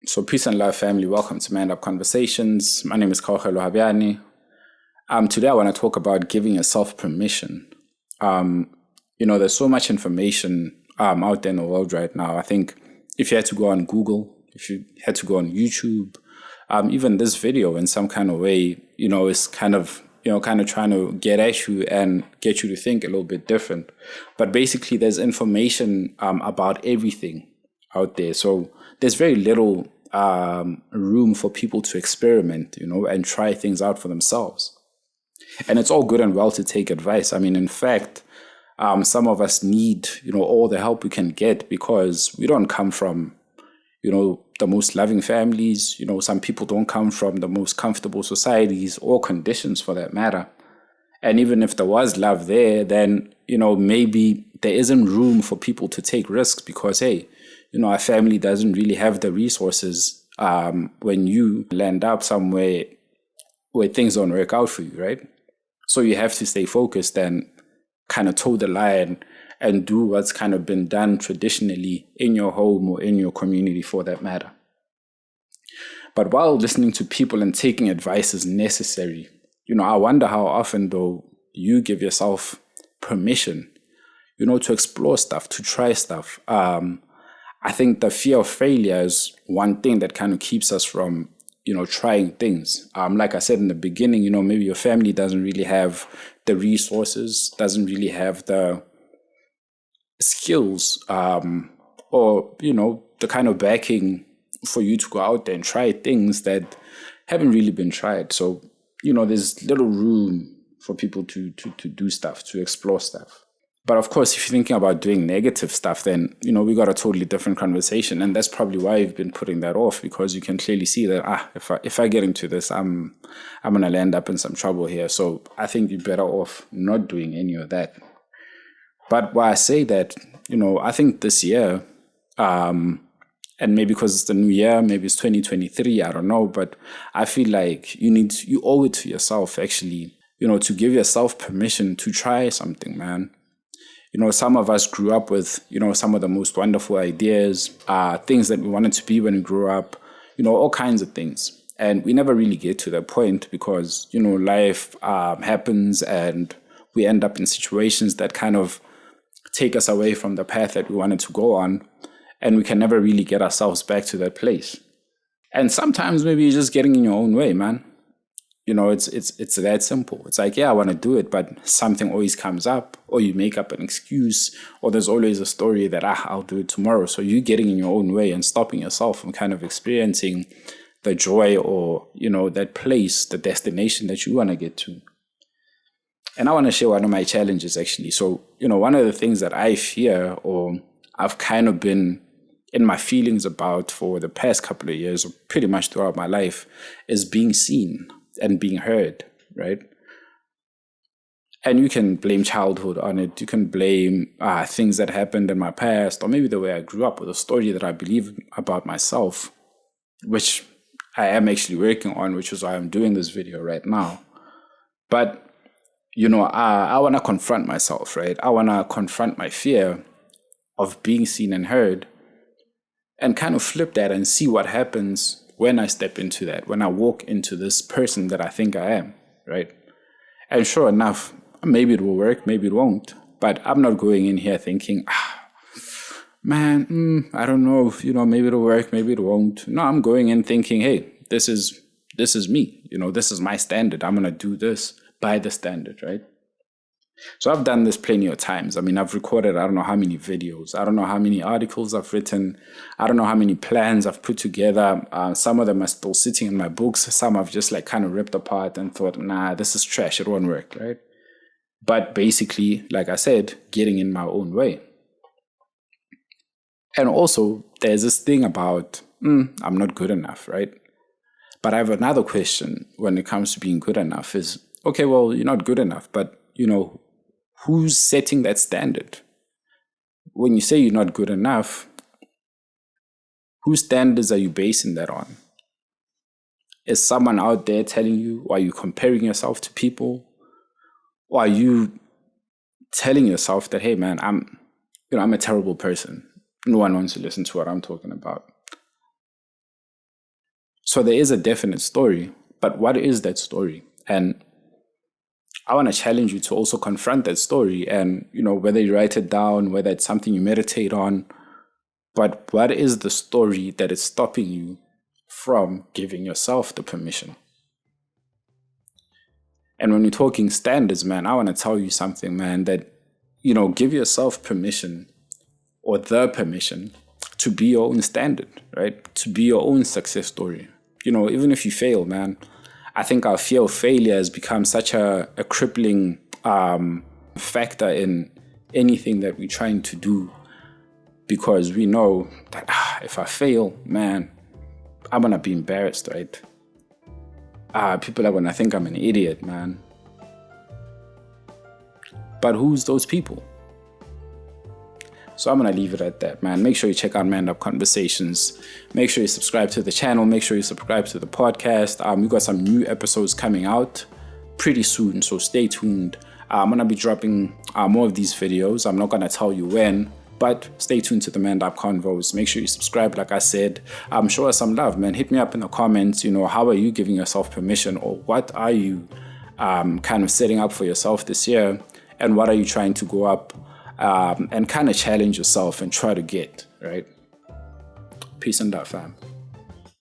So peace and love, family. Welcome to Man Up Conversations. My name is Kaugelo Habiani. Today I want to talk about giving yourself permission. There's so much information out there in the world right now. I think if you had to go on Google, if you had to go on YouTube, even this video in some kind of way, is kind of trying to get at you and get you to think a little bit different. But basically, there's information about everything out there. So there's very little room for people to experiment, and try things out for themselves. And it's all good and well to take advice. I mean, in fact, some of us need, all the help we can get because we don't come from, the most loving families. Some people don't come from the most comfortable societies or conditions for that matter. And even if there was love there, then, maybe there isn't room for people to take risks because, hey, our family doesn't really have the resources when you land up somewhere where things don't work out for you, right? So you have to stay focused and kind of toe the line and do what's kind of been done traditionally in your home or in your community for that matter. But while listening to people and taking advice is necessary, I wonder how often, though, you give yourself permission, to explore stuff, to try stuff. I think the fear of failure is one thing that kind of keeps us from, trying things. Like I said in the beginning, maybe your family doesn't really have the resources, doesn't really have the skills, or, the kind of backing for you to go out there and try things that haven't really been tried. So, there's little room for people to do stuff, to explore stuff. But of course, if you're thinking about doing negative stuff, then, we got a totally different conversation. And that's probably why you've been putting that off, because you can clearly see that, if I get into this, I'm going to land up in some trouble here. So I think you're better off not doing any of that. But why I say that, I think this year, and maybe because it's the new year, maybe it's 2023, I don't know, but I feel like you owe it to yourself, actually, to give yourself permission to try something, man. Some of us grew up with, some of the most wonderful ideas, things that we wanted to be when we grew up, all kinds of things. And we never really get to that point because, life happens and we end up in situations that kind of take us away from the path that we wanted to go on. And we can never really get ourselves back to that place. And sometimes maybe you're just getting in your own way, man. It's that simple. It's like, yeah, I want to do it, but something always comes up, or you make up an excuse, or there's always a story that, I'll do it tomorrow. So you're getting in your own way and stopping yourself from kind of experiencing the joy or, that place, the destination that you want to get to. And I want to share one of my challenges, actually. So, one of the things that I fear, or I've kind of been in my feelings about for the past couple of years, or pretty much throughout my life, is being seen and being heard, right? And you can blame childhood on it. You can blame things that happened in my past, or maybe the way I grew up, or the story that I believe about myself, which I am actually working on, which is why I'm doing this video right now. But, I want to confront myself, right? I want to confront my fear of being seen and heard and kind of flip that and see what happens when I step into that, when I walk into this person that I think I am, right? And sure enough, maybe it will work, maybe it won't. But I'm not going in here thinking, man, I don't know, maybe it'll work, maybe it won't. No, I'm going in thinking, hey, this is me. This is my standard. I'm going to do this by the standard, right? So I've done this plenty of times. I mean, I've recorded, I don't know how many videos. I don't know how many articles I've written. I don't know how many plans I've put together. Some of them are still sitting in my books. Some I've just kind of ripped apart and thought, nah, this is trash. It won't work, right? But basically, like I said, getting in my own way. And also, there's this thing about, I'm not good enough, right? But I have another question when it comes to being good enough is, okay, well, you're not good enough, but, who's setting that standard? When you say you're not good enough, whose standards are you basing that on? Is someone out there telling you, or are you comparing yourself to people? Or are you telling yourself that, hey man, I'm a terrible person. No one wants to listen to what I'm talking about. So there is a definite story, but what is that story? And I want to challenge you to also confront that story, and, whether you write it down, whether it's something you meditate on, but what is the story that is stopping you from giving yourself the permission? And when we're talking standards, man, I want to tell you something, man, that, give yourself permission, or the permission, to be your own standard, right? To be your own success story. Even if you fail, man, I think our fear of failure has become such a crippling factor in anything that we're trying to do, because we know that if I fail, man, I'm going to be embarrassed, right? People are going to think I'm an idiot, man. But who's those people? So I'm going to leave it at that, man. Make sure you check out Man Up Conversations. Make sure you subscribe to the channel. Make sure you subscribe to the podcast. We've got some new episodes coming out pretty soon, so stay tuned. I'm going to be dropping more of these videos. I'm not going to tell you when, but stay tuned to the Man Up Convos. Make sure you subscribe, like I said. Show us some love, man. Hit me up in the comments. How are you giving yourself permission, or what are you kind of setting up for yourself this year? And what are you trying to go up and kind of challenge yourself and try to get, right? Peace and love, fam.